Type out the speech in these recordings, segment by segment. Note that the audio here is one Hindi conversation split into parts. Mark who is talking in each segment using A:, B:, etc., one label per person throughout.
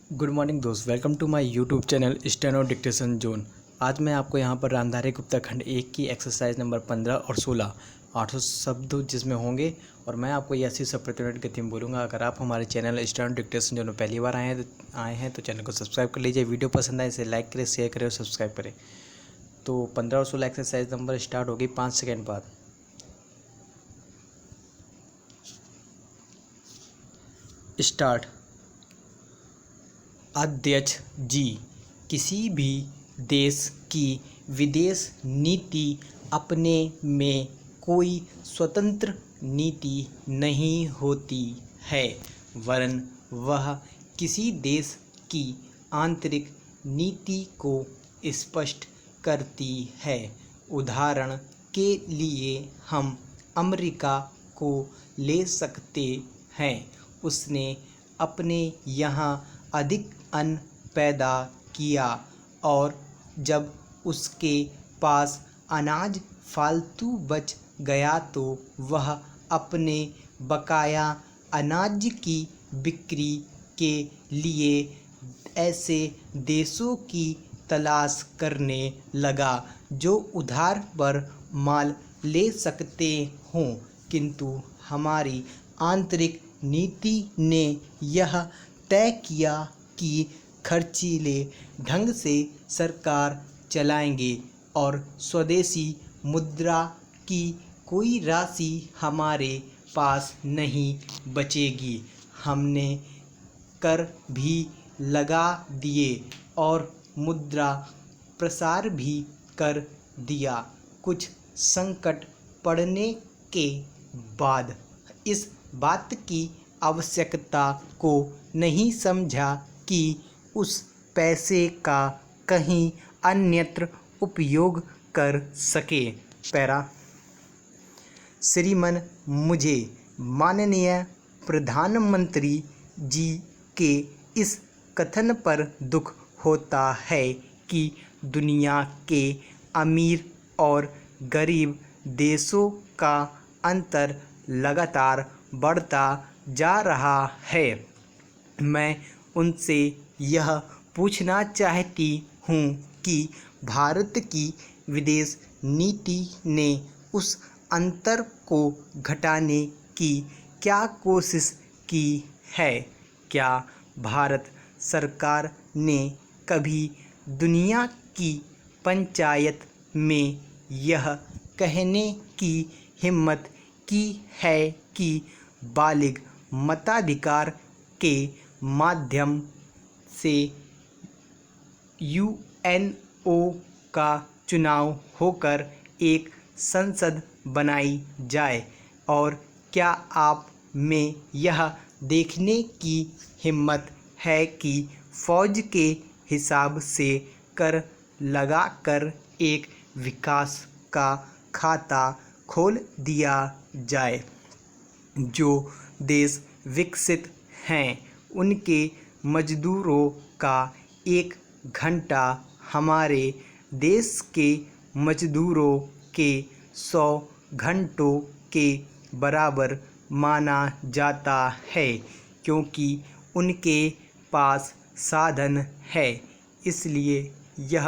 A: गुड मॉर्निंग दोस्त, welcome to my YouTube channel steno dictation zone. आज मैं आपको यहाँ पर रामधारी गुप्ता खंड 1 की एक्सरसाइज नंबर 15 और 16 800 शब्द जिसमें होंगे और मैं आपको ये 80 शब्द प्रति मिनट गति में बोलूँगा। अगर आप हमारे चैनल स्टेनो डिक्टेशन जोन में पहली बार आए हैं तो चैनल को सब्सक्राइब कर लीजिए। वीडियो पसंद आए इसे लाइक करें, शेयर करें और सब्सक्राइब करें। तो 15 और 16 एक्सरसाइज नंबर स्टार्ट होगी 5 सेकेंड बाद। स्टार्ट। अध्यक्ष जी, किसी भी देश की विदेश नीति अपने में कोई स्वतंत्र नीति नहीं होती है, वरन वह किसी देश की आंतरिक नीति को स्पष्ट करती है। उदाहरण के लिए हम अमेरिका को ले सकते हैं। उसने अपने यहाँ अधिक अन्न पैदा किया और जब उसके पास अनाज फालतू बच गया तो वह अपने बकाया अनाज की बिक्री के लिए ऐसे देशों की तलाश करने लगा जो उधार पर माल ले सकते हों। किंतु हमारी आंतरिक नीति ने यह तय किया कि खर्चीले ढंग से सरकार चलाएंगे और स्वदेशी मुद्रा की कोई राशि हमारे पास नहीं बचेगी। हमने कर भी लगा दिए और मुद्रा प्रसार भी कर दिया। कुछ संकट पड़ने के बाद इस बात की आवश्यकता को नहीं समझा कि उस पैसे का कहीं अन्यत्र उपयोग कर सके। पैरा। श्रीमान, मुझे माननीय प्रधानमंत्री जी के इस कथन पर दुख होता है कि दुनिया के अमीर और गरीब देशों का अंतर लगातार बढ़ता जा रहा है। मैं उनसे यह पूछना चाहती हूँ कि भारत की विदेश नीति ने उस अंतर को घटाने की क्या कोशिश की है? क्या भारत सरकार ने कभी दुनिया की पंचायत में यह कहने की हिम्मत की है कि बालिग मताधिकार के माध्यम से यूएनओ का चुनाव होकर एक संसद बनाई जाए? और क्या आप में यह देखने की हिम्मत है कि फौज के हिसाब से कर लगाकर एक विकास का खाता खोल दिया जाए? जो देश विकसित हैं उनके मजदूरों का 1 घंटा हमारे देश के मजदूरों के 100 घंटों के बराबर माना जाता है, क्योंकि उनके पास साधन है। इसलिए यह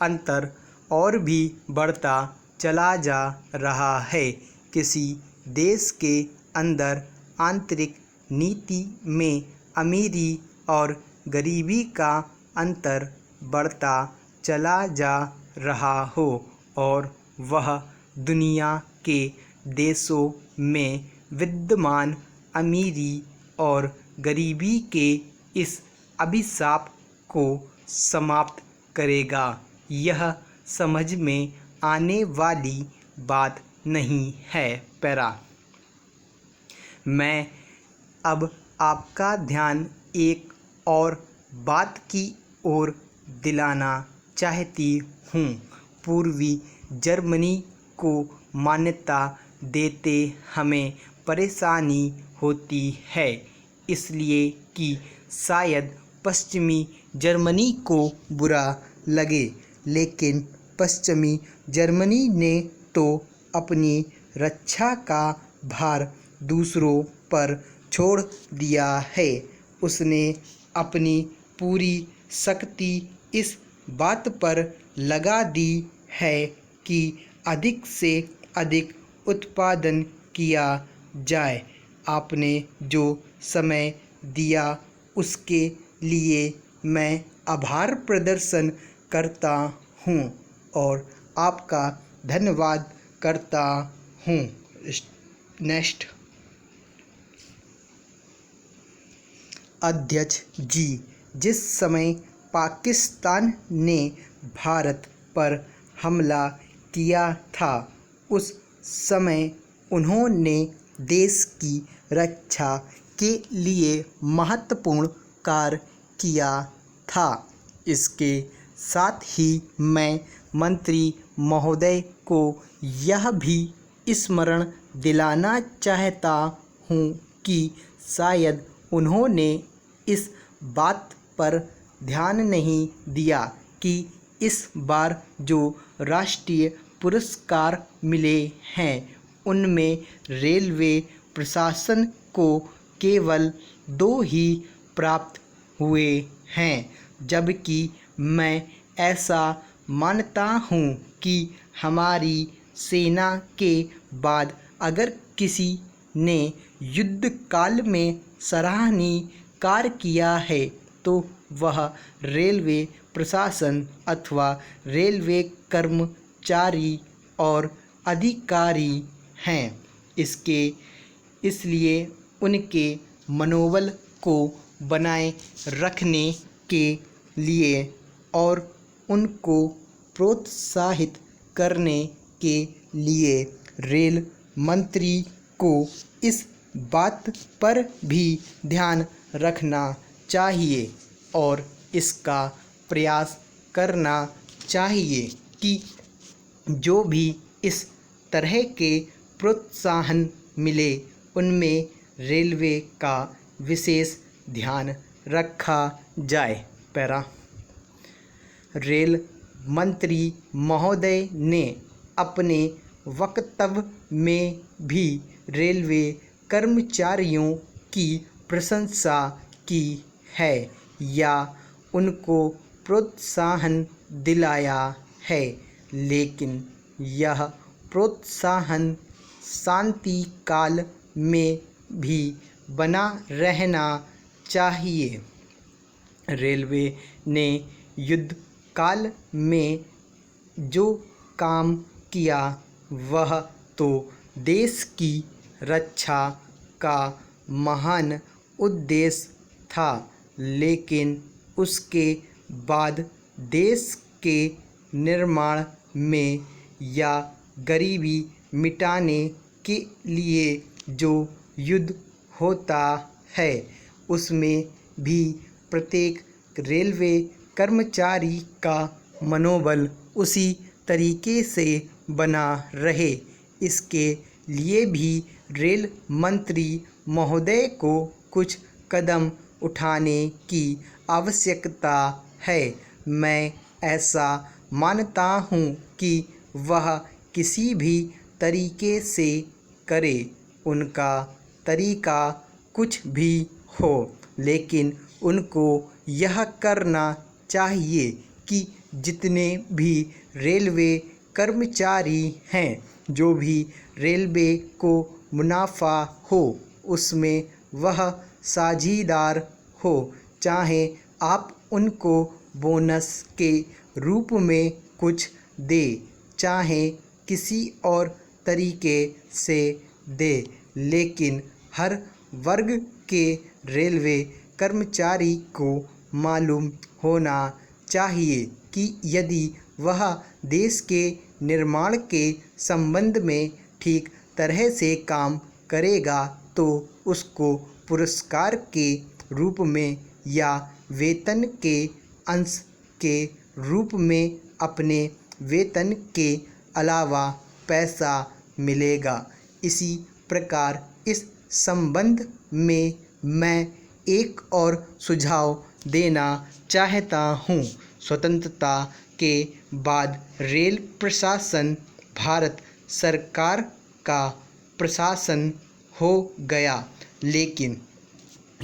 A: अंतर और भी बढ़ता चला जा रहा है। किसी देश के अंदर आंतरिक नीति में अमीरी और गरीबी का अंतर बढ़ता चला जा रहा हो और वह दुनिया के देशों में विद्यमान अमीरी और गरीबी के इस अभिशाप को समाप्त करेगा। यह समझ में आने वाली बात नहीं है। पैरा। मैं अब आपका ध्यान एक और बात की ओर दिलाना चाहती हूँ। पूर्वी जर्मनी को मान्यता देते हमें परेशानी होती है, इसलिए कि शायद पश्चिमी जर्मनी को बुरा लगे, लेकिन पश्चिमी जर्मनी ने तो अपनी रक्षा का भार दूसरों पर छोड़ दिया है। उसने अपनी
B: पूरी शक्ति इस बात पर लगा दी है कि अधिक से अधिक उत्पादन किया जाए। आपने जो समय दिया उसके लिए मैं आभार प्रदर्शन करता हूँ और आपका धन्यवाद करता हूँ। नेक्स्ट। अध्यक्ष जी, जिस समय पाकिस्तान ने भारत पर हमला किया था उस समय उन्होंने देश की रक्षा के लिए महत्वपूर्ण कार्य किया था। इसके साथ ही मैं मंत्री महोदय को यह भी स्मरण दिलाना चाहता हूँ कि शायद उन्होंने इस बात पर ध्यान नहीं दिया कि इस बार जो राष्ट्रीय पुरस्कार मिले हैं उनमें रेलवे प्रशासन को केवल 2 ही प्राप्त हुए हैं, जबकि मैं ऐसा मानता हूँ कि हमारी सेना के बाद अगर किसी ने युद्ध काल में सराहनीय कार्य किया है तो वह रेलवे प्रशासन अथवा रेलवे कर्मचारी और अधिकारी हैं। इसलिए उनके मनोबल को बनाए रखने के लिए और उनको प्रोत्साहित करने के लिए रेल मंत्री को इस बात पर भी ध्यान रखना चाहिए और इसका प्रयास करना चाहिए कि जो भी इस तरह के प्रोत्साहन मिले उनमें रेलवे का विशेष ध्यान रखा जाए। पैरा। रेल मंत्री महोदय ने अपने वक्तव्य में भी रेलवे कर्मचारियों की प्रशंसा की है या उनको प्रोत्साहन दिलाया है, लेकिन यह प्रोत्साहन शांति काल में भी बना रहना चाहिए। रेलवे ने युद्ध काल में जो काम किया वह तो देश की रक्षा का महान उद्देश्य था, लेकिन उसके बाद देश के निर्माण में या गरीबी मिटाने के लिए जो युद्ध होता है उसमें भी प्रत्येक रेलवे कर्मचारी का मनोबल उसी तरीके से बना रहे। इसके लिए भी रेल मंत्री महोदय को कुछ कदम उठाने की आवश्यकता है। मैं ऐसा मानता हूँ कि वह किसी भी तरीके से करे, उनका तरीका कुछ भी हो, लेकिन उनको यह करना चाहिए कि जितने भी रेलवे कर्मचारी हैं, जो भी रेलवे को मुनाफा हो उसमें वह साझीदार हो। चाहे आप उनको बोनस के रूप में कुछ दे, चाहे किसी और तरीके से दे, लेकिन हर वर्ग के रेलवे कर्मचारी को मालूम होना चाहिए कि यदि वह देश के निर्माण के संबंध में ठीक तरह से काम करेगा तो उसको पुरस्कार के रूप में या वेतन के अंश के रूप में अपने वेतन के अलावा पैसा मिलेगा। इसी प्रकार इस संबंध में मैं एक और सुझाव देना चाहता हूँ। स्वतंत्रता के बाद रेल प्रशासन भारत सरकार का प्रशासन हो गया, लेकिन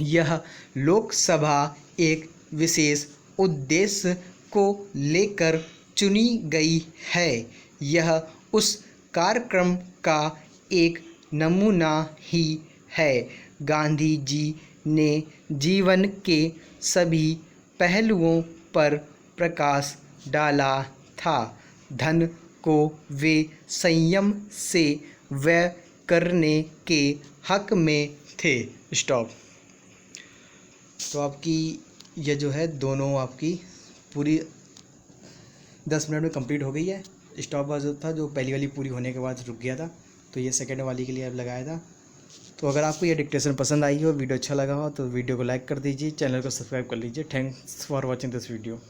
B: यह लोकसभा एक विशेष उद्देश्य को लेकर चुनी गई है। यह उस कार्यक्रम का एक नमूना ही है। गांधी जी ने जीवन के सभी पहलुओं पर प्रकाश डाला था। धन को वे संयम से व्यय करने के हक में थे। स्टॉप। तो आपकी ये जो है दोनों आपकी पूरी 10 मिनट में कंप्लीट हो गई है। स्टॉप वॉच जो था, जो पहली वाली पूरी होने के बाद रुक गया था, तो ये सेकंड वाली के लिए अब लगाया था। तो अगर आपको ये डिक्टेशन पसंद आई हो, वीडियो अच्छा लगा हो, तो वीडियो को लाइक कर दीजिए, चैनल को सब्सक्राइब कर लीजिए। Thanks for watching this video.